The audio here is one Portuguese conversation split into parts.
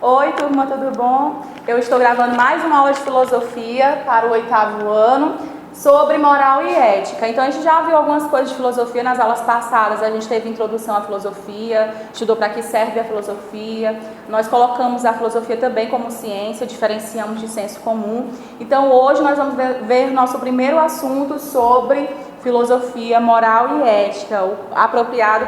Oi, turma, tudo bom? Eu estou gravando mais uma aula de filosofia para o 8º ano sobre moral e ética. Então, a gente já viu algumas coisas de filosofia nas aulas passadas. A gente teve introdução à filosofia, estudou para que serve a filosofia. Nós colocamos a filosofia também como ciência, diferenciamos de senso comum. Então, hoje nós vamos ver nosso primeiro assunto sobre filosofia, moral e ética, apropriado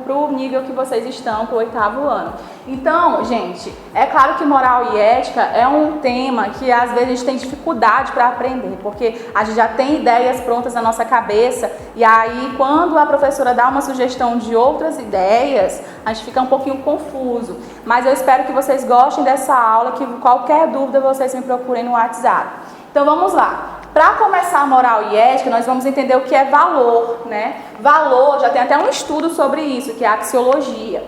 para o nível que vocês estão, para o 8º ano. Então, gente, é claro que moral e ética é um tema que às vezes a gente tem dificuldade para aprender, porque a gente já tem ideias prontas na nossa cabeça, e aí quando a professora dá uma sugestão de outras ideias, a gente fica um pouquinho confuso. Mas eu espero que vocês gostem dessa aula, que qualquer dúvida vocês me procurem no WhatsApp. Então vamos lá. Para começar a moral e ética, nós vamos entender o que é valor, né? Valor, já tem até um estudo sobre isso, que é a axiologia.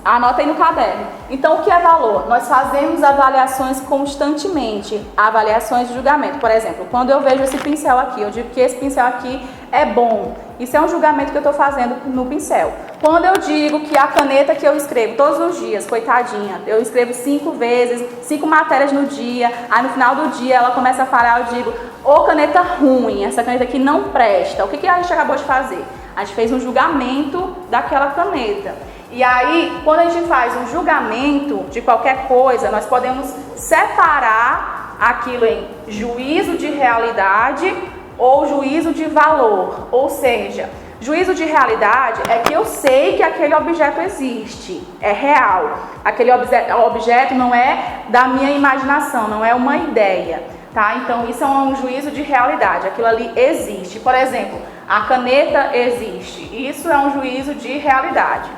Anota aí no caderno. Então, o que é valor? Nós fazemos avaliações constantemente, avaliações de julgamento. Por exemplo, quando eu vejo esse pincel aqui, eu digo que esse pincel aqui é bom. Isso é um julgamento que eu estou fazendo no pincel. Quando eu digo que a caneta que eu escrevo todos os dias, coitadinha, eu escrevo 5 vezes, 5 matérias no dia, aí no final do dia ela começa a falhar, eu digo, ô caneta ruim, essa caneta aqui não presta. O que a gente acabou de fazer? A gente fez um julgamento daquela caneta. E aí, quando a gente faz um julgamento de qualquer coisa, nós podemos separar aquilo em juízo de realidade ou juízo de valor. Ou seja, juízo de realidade é que eu sei que aquele objeto existe, é real. Aquele objeto não é da minha imaginação, não é uma ideia, tá? Então, isso é um juízo de realidade, aquilo ali existe. Por exemplo, a caneta existe, isso é um juízo de realidade.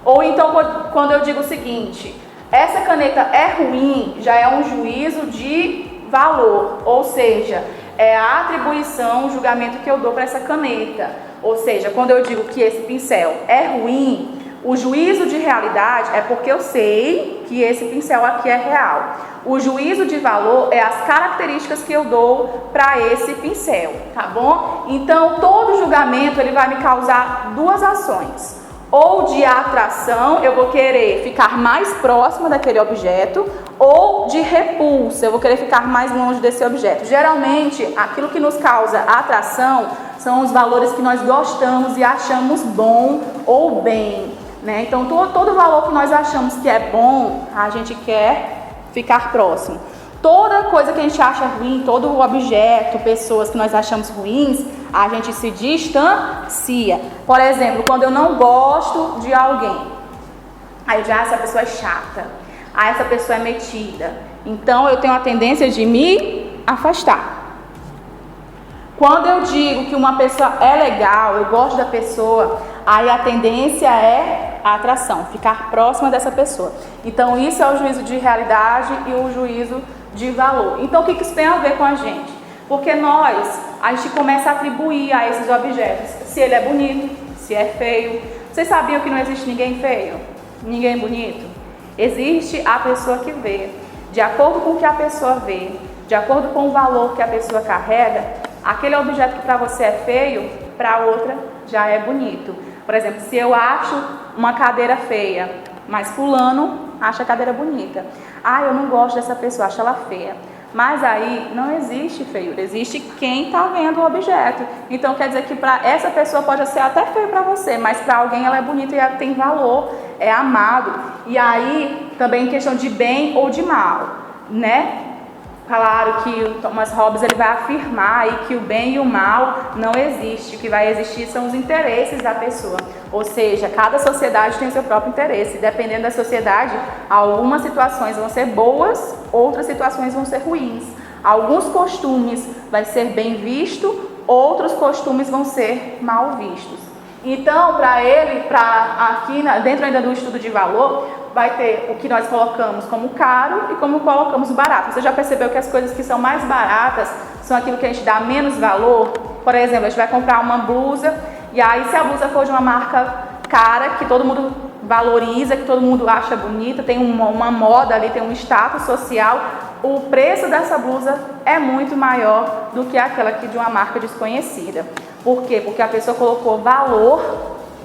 Ou então, quando eu digo o seguinte, essa caneta é ruim, já é um juízo de valor, ou seja, é a atribuição, o julgamento que eu dou para essa caneta. Ou seja, quando eu digo que esse pincel é ruim, o juízo de realidade é porque eu sei que esse pincel aqui é real. O juízo de valor é as características que eu dou para esse pincel, tá bom? Então, todo julgamento ele vai me causar duas ações. Ou de atração, eu vou querer ficar mais próxima daquele objeto, ou de repulsa, eu vou querer ficar mais longe desse objeto. Geralmente, aquilo que nos causa atração são os valores que nós gostamos e achamos bom ou bem, né? Então, todo valor que nós achamos que é bom, a gente quer ficar próximo. Toda coisa que a gente acha ruim, todo objeto, pessoas que nós achamos ruins, a gente se distancia. Por exemplo, quando eu não gosto de alguém, aí eu digo, essa pessoa é chata, essa pessoa é metida, então eu tenho a tendência de me afastar. Quando eu digo que uma pessoa é legal, eu gosto da pessoa, aí a tendência é a atração, ficar próxima dessa pessoa. Então isso é o juízo de realidade e o juízo de valor. Então o que isso tem a ver com a gente? Porque a gente começa a atribuir a esses objetos, se ele é bonito, se é feio. Vocês sabiam que não existe ninguém feio? Ninguém bonito? Existe a pessoa que vê. De acordo com o que a pessoa vê, de acordo com o valor que a pessoa carrega, aquele objeto que para você é feio, para outra já é bonito. Por exemplo, se eu acho uma cadeira feia, mas fulano acha a cadeira bonita. Eu não gosto dessa pessoa, acho ela feia. Mas aí não existe feiura, existe quem está vendo o objeto. Então quer dizer que para essa pessoa pode ser até feio para você, mas para alguém ela é bonita e ela tem valor, é amado. E aí também questão de bem ou de mal, né? Claro que o Thomas Hobbes ele vai afirmar aí que o bem e o mal não existe. O que vai existir são os interesses da pessoa. Ou seja, cada sociedade tem o seu próprio interesse. Dependendo da sociedade, algumas situações vão ser boas, outras situações vão ser ruins. Alguns costumes vai ser bem visto, outros costumes vão ser mal vistos. Então, aqui dentro ainda do estudo de valor, vai ter o que nós colocamos como caro e como colocamos barato. Você já percebeu que as coisas que são mais baratas são aquilo que a gente dá menos valor? Por exemplo, a gente vai comprar uma blusa e aí se a blusa for de uma marca cara, que todo mundo valoriza, que todo mundo acha bonita, tem uma moda ali, tem um status social, o preço dessa blusa é muito maior do que aquela aqui de uma marca desconhecida. Por quê? Porque a pessoa colocou valor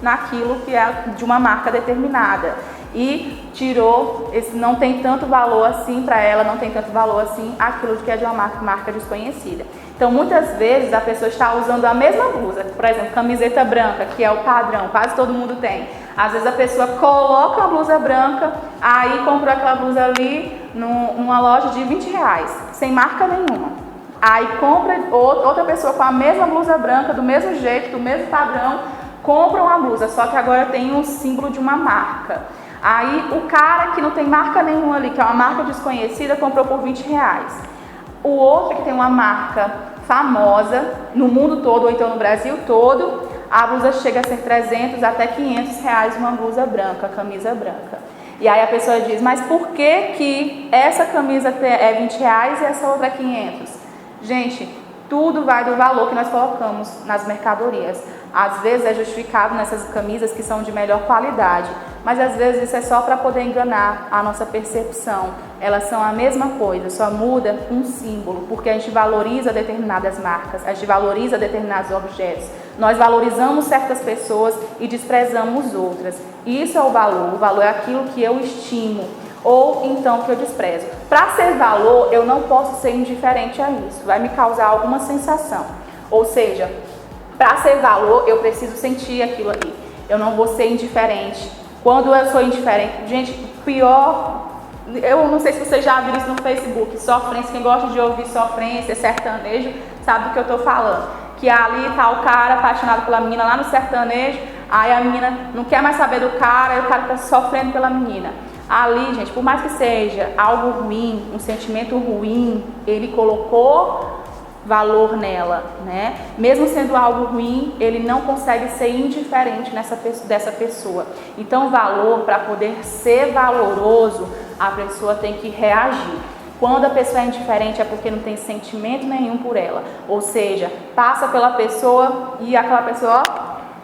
naquilo que é de uma marca determinada. e tirou, não tem tanto valor assim para ela, não tem tanto valor assim aquilo que é de uma marca desconhecida. Então, muitas vezes a pessoa está usando a mesma blusa, por exemplo, camiseta branca, que é o padrão, quase todo mundo tem. Às vezes a pessoa coloca a blusa branca, aí comprou aquela blusa ali numa loja de R$20, sem marca nenhuma. Aí compra outra pessoa com a mesma blusa branca, do mesmo jeito, do mesmo padrão, compra uma blusa, só que agora tem um símbolo de uma marca. Aí o cara que não tem marca nenhuma ali, que é uma marca desconhecida, comprou por R$20. O outro que tem uma marca famosa no mundo todo, ou então no Brasil todo, a blusa chega a ser R$300 até R$500 uma blusa branca, camisa branca. E aí a pessoa diz, mas por que essa camisa é R$20 e essa outra é 500? Gente, tudo vai do valor que nós colocamos nas mercadorias. Às vezes é justificado nessas camisas que são de melhor qualidade, mas às vezes isso é só para poder enganar a nossa percepção. Elas são a mesma coisa, só muda um símbolo, porque a gente valoriza determinadas marcas, a gente valoriza determinados objetos. Nós valorizamos certas pessoas e desprezamos outras. Isso é o valor é aquilo que eu estimo ou então que eu desprezo. Para ser valor, eu não posso ser indiferente a isso, vai me causar alguma sensação. Ou seja, para ser valor, eu preciso sentir aquilo ali. Eu não vou ser indiferente. Quando eu sou indiferente, gente, pior, eu não sei se vocês já viram isso no Facebook, sofrência, quem gosta de ouvir sofrência, sertanejo, sabe do que eu estou falando. Que ali tá o cara apaixonado pela menina lá no sertanejo, aí a menina não quer mais saber do cara, e o cara tá sofrendo pela menina. Ali, gente, por mais que seja algo ruim, um sentimento ruim, ele colocou valor nela, né? Mesmo sendo algo ruim, ele não consegue ser indiferente dessa pessoa. Então, valor, para poder ser valoroso, a pessoa tem que reagir. Quando a pessoa é indiferente é porque não tem sentimento nenhum por ela. Ou seja, passa pela pessoa e aquela pessoa, ó,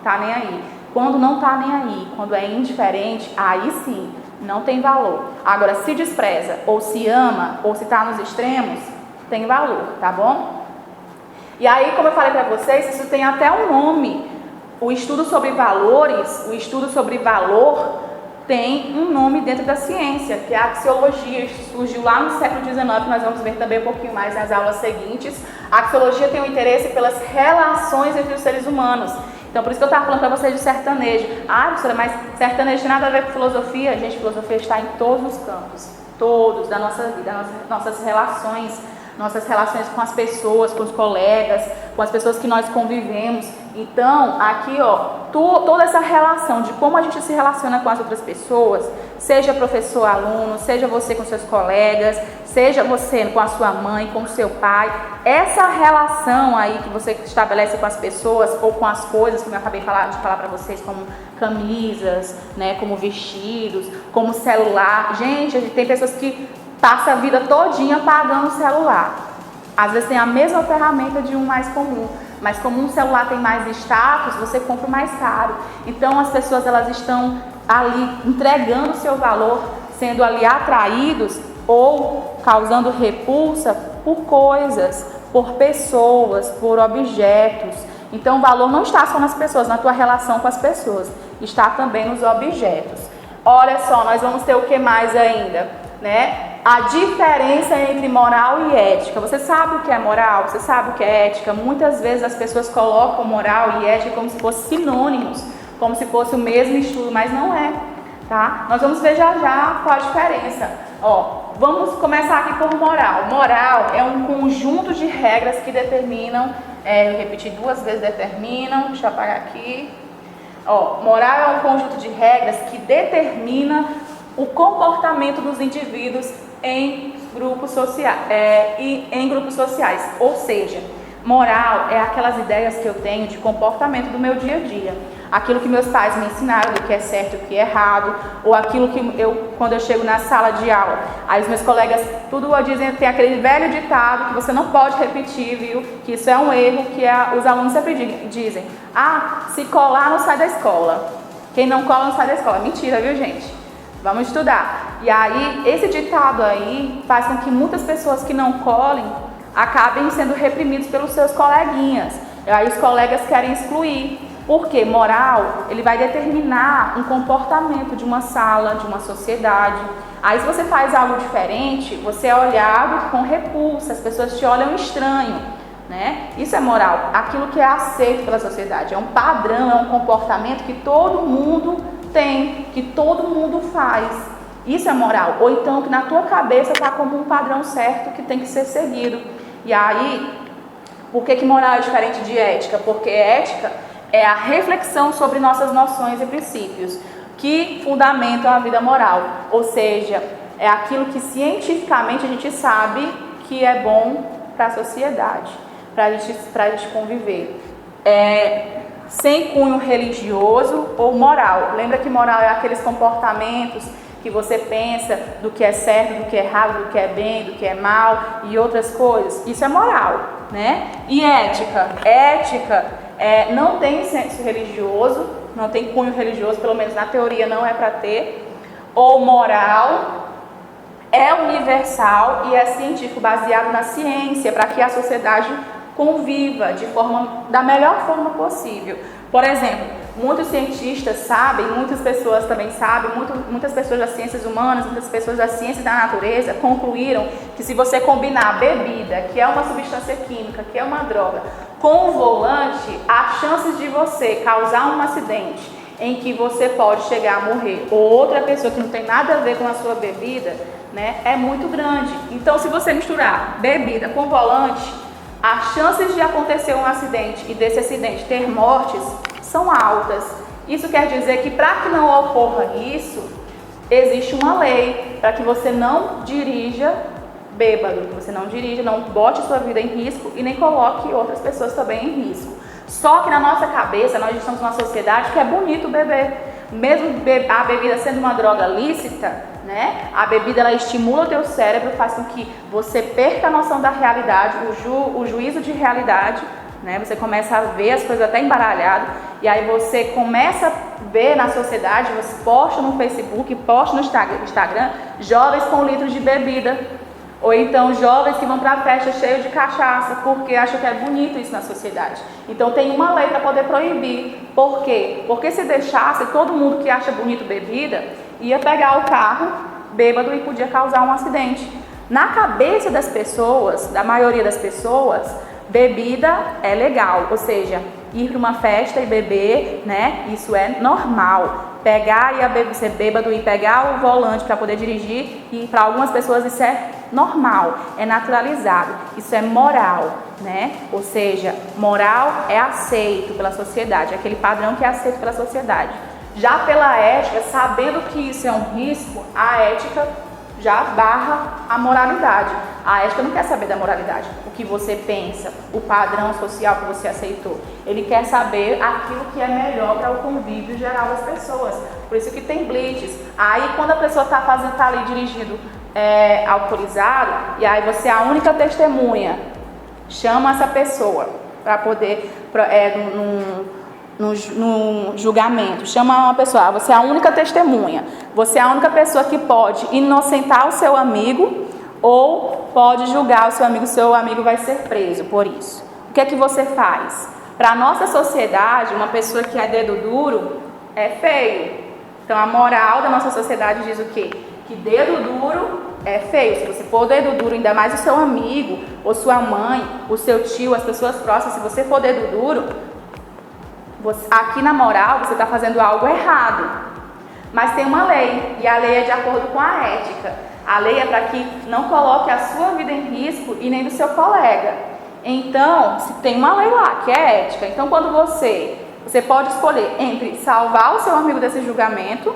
tá nem aí. Quando não tá nem aí, quando é indiferente, aí sim, não tem valor. Agora, se despreza, ou se ama, ou se tá nos extremos, tem valor, tá bom? E aí, como eu falei para vocês, isso tem até um nome. O estudo sobre valores, o estudo sobre valor, tem um nome dentro da ciência, que é a axiologia. Isso surgiu lá no século XIX, nós vamos ver também um pouquinho mais nas aulas seguintes. A axiologia tem um interesse pelas relações entre os seres humanos. Então, por isso que eu estava falando para vocês de sertanejo. Ah, professora, mas sertanejo tem nada a ver com filosofia? Gente, filosofia está em todos os campos, todos da nossa vida, nossas relações com as pessoas, com os colegas, com as pessoas que nós convivemos. Então, aqui, ó, toda essa relação de como a gente se relaciona com as outras pessoas, seja professor, aluno, seja você com seus colegas, seja você com a sua mãe, com o seu pai, essa relação aí que você estabelece com as pessoas ou com as coisas, como eu acabei de falar para vocês, como camisas, né, como vestidos, como celular. Gente, tem pessoas que passam a vida todinha pagando o celular. Às vezes tem a mesma ferramenta de um mais comum, mas como um celular tem mais status, você compra o mais caro. Então as pessoas, elas estão ali entregando o seu valor, sendo ali atraídos ou causando repulsa por coisas, por pessoas, por objetos. Então o valor não está só nas pessoas, na tua relação com as pessoas, está também nos objetos. Olha só, nós vamos ter o que mais ainda, né? A diferença entre moral e ética. Você sabe o que é moral? Você sabe o que é ética? Muitas vezes as pessoas colocam moral e ética como se fossem sinônimos, como se fosse o mesmo estudo, mas não é, tá? Nós vamos ver já qual a diferença. Ó, vamos começar aqui por moral. Moral é um conjunto de regras que determinam, eu repeti duas vezes, determinam, deixa eu apagar aqui. Ó, moral é um conjunto de regras que determina o comportamento dos indivíduos em grupos sociais, ou seja, moral é aquelas ideias que eu tenho de comportamento do meu dia a dia, aquilo que meus pais me ensinaram do que é certo e o que é errado, ou aquilo que quando eu chego na sala de aula, aí os meus colegas tudo dizem, tem aquele velho ditado que você não pode repetir, viu, que isso é um erro, que os alunos sempre dizem, se colar não sai da escola, quem não cola não sai da escola. Mentira, viu, gente? Vamos estudar. E aí, esse ditado aí faz com que muitas pessoas que não colhem acabem sendo reprimidos pelos seus coleguinhas. E aí os colegas querem excluir. Porque moral, ele vai determinar um comportamento de uma sala, de uma sociedade. Aí se você faz algo diferente, você é olhado com repulsa, as pessoas te olham estranho, né? Isso é moral, aquilo que é aceito pela sociedade, é um padrão, é um comportamento que todo mundo tem, que todo mundo faz. Isso é moral, ou então que na tua cabeça está como um padrão certo que tem que ser seguido. E aí, por que moral é diferente de ética? Porque ética é a reflexão sobre nossas noções e princípios que fundamentam a vida moral, ou seja, é aquilo que cientificamente a gente sabe que é bom para a sociedade, para a gente conviver. Sem cunho religioso ou moral. Lembra que moral é aqueles comportamentos que você pensa do que é certo, do que é errado, do que é bem, do que é mal e outras coisas. Isso é moral, né? E ética? Ética não tem senso religioso, não tem cunho religioso, pelo menos na teoria não é para ter. Ou moral é universal e é científico, baseado na ciência, para que a sociedade conviva da melhor forma possível. Por exemplo, muitos cientistas sabem, muitas pessoas também sabem, muitas pessoas das ciências humanas, muitas pessoas das ciências da natureza concluíram que se você combinar a bebida, que é uma substância química, que é uma droga, com o volante, as chances de você causar um acidente em que você pode chegar a morrer, ou outra pessoa que não tem nada a ver com a sua bebida, né, é muito grande. Então, se você misturar bebida com volante, as chances de acontecer um acidente e desse acidente ter mortes são altas. Isso quer dizer que para que não ocorra isso, existe uma lei para que você não dirija bêbado, que você não dirija, não bote sua vida em risco e nem coloque outras pessoas também em risco. Só que na nossa cabeça, nós estamos numa sociedade que é bonito beber. Mesmo a bebida sendo uma droga lícita, né? A bebida ela estimula o teu cérebro, faz com que você perca a noção da realidade, o juízo de realidade, né? Você começa a ver as coisas até embaralhadas, e aí você começa a ver na sociedade, você posta no Facebook, posta no Instagram, jovens com litros de bebida. Ou então jovens que vão para a festa cheio de cachaça, porque acham que é bonito isso na sociedade. Então tem uma lei para poder proibir. Por quê? Porque se deixasse, todo mundo que acha bonito bebida ia pegar o carro bêbado e podia causar um acidente. Na cabeça das pessoas, da maioria das pessoas, bebida é legal. Ou seja, ir para uma festa e beber, né? Isso é normal. Pegar e ser bêbado e pegar o volante para poder dirigir, e para algumas pessoas isso é normal, é naturalizado, isso é moral, né? Ou seja, moral é aceito pela sociedade, é aquele padrão que é aceito pela sociedade. Já pela ética, sabendo que isso é um risco, a ética já barra a moralidade. A ética não quer saber da moralidade, o que você pensa, o padrão social que você aceitou. Ele quer saber aquilo que é melhor para o convívio geral das pessoas. Por isso que tem blitz. Aí quando a pessoa tá ali dirigindo alcoolizado, e aí você é a única testemunha, chama essa pessoa para poder, no julgamento, chama uma pessoa, você é a única testemunha, você é a única pessoa que pode inocentar o seu amigo ou pode julgar o seu amigo vai ser preso por isso. O que é que você faz? Para a nossa sociedade, uma pessoa que é dedo duro é feio. Então a moral da nossa sociedade diz o quê? Que dedo duro é feio. Se você for dedo duro, ainda mais o seu amigo, ou sua mãe, o seu tio, as pessoas próximas, se você for dedo duro, aqui na moral você está fazendo algo errado. Mas tem uma lei, e a lei é de acordo com a ética. A lei é para que não coloque a sua vida em risco e nem do seu colega. Então, se tem uma lei lá, que é ética. Então, quando você pode escolher entre salvar o seu amigo desse julgamento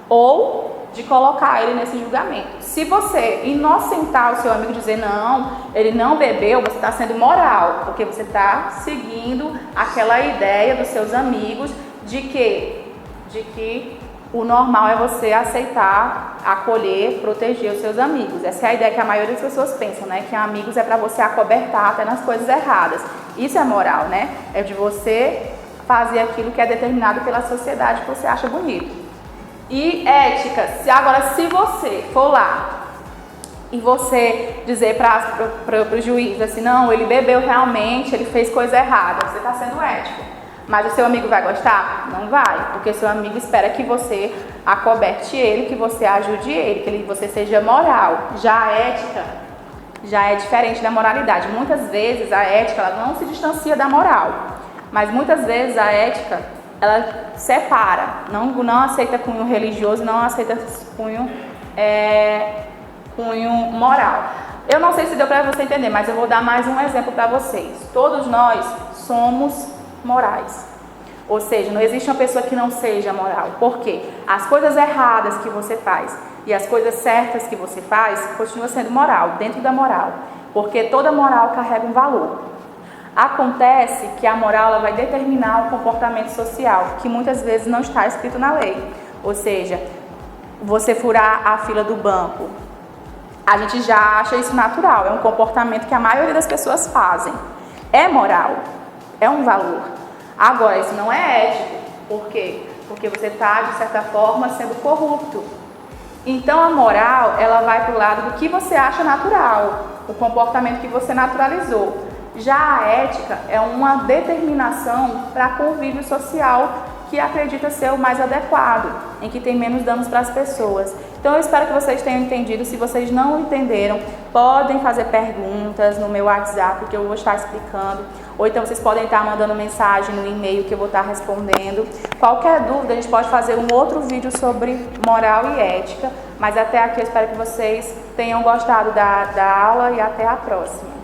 ou de colocar ele nesse julgamento. Se você inocentar o seu amigo e dizer não, ele não bebeu, você está sendo moral, porque você está seguindo aquela ideia dos seus amigos de que o normal é você aceitar, acolher, proteger os seus amigos. Essa é a ideia que a maioria das pessoas pensam, né? Que amigos é para você acobertar até nas coisas erradas. Isso é moral, né? É de você fazer aquilo que é determinado pela sociedade que você acha bonito. E ética, se você for lá e você dizer para o juiz assim, não, ele bebeu realmente, ele fez coisa errada, você está sendo ético. Mas o seu amigo vai gostar? Não vai, porque seu amigo espera que você acoberte ele, que você ajude ele, que você seja moral. Já a ética já é diferente da moralidade. Muitas vezes a ética ela não se distancia da moral, mas muitas vezes a ética ela separa, não aceita cunho religioso, não aceita cunho moral. Eu não sei se deu para você entender, mas eu vou dar mais um exemplo para vocês. Todos nós somos morais. Ou seja, não existe uma pessoa que não seja moral. Por quê? As coisas erradas que você faz e as coisas certas que você faz continua sendo moral, dentro da moral. Porque toda moral carrega um valor. Acontece que a moral ela vai determinar o comportamento social, que muitas vezes não está escrito na lei. Ou seja, você furar a fila do banco, a gente já acha isso natural, é um comportamento que a maioria das pessoas fazem. É moral, é um valor. Agora, isso não é ético. Por quê? Porque você está, de certa forma, sendo corrupto. Então, a moral, ela vai para o lado do que você acha natural, o comportamento que você naturalizou. Já a ética é uma determinação para convívio social que acredita ser o mais adequado, em que tem menos danos para as pessoas. Então eu espero que vocês tenham entendido. Se vocês não entenderam, podem fazer perguntas no meu WhatsApp que eu vou estar explicando, ou então vocês podem estar mandando mensagem no e-mail que eu vou estar respondendo. Qualquer dúvida a gente pode fazer um outro vídeo sobre moral e ética, mas até aqui eu espero que vocês tenham gostado da aula e até a próxima.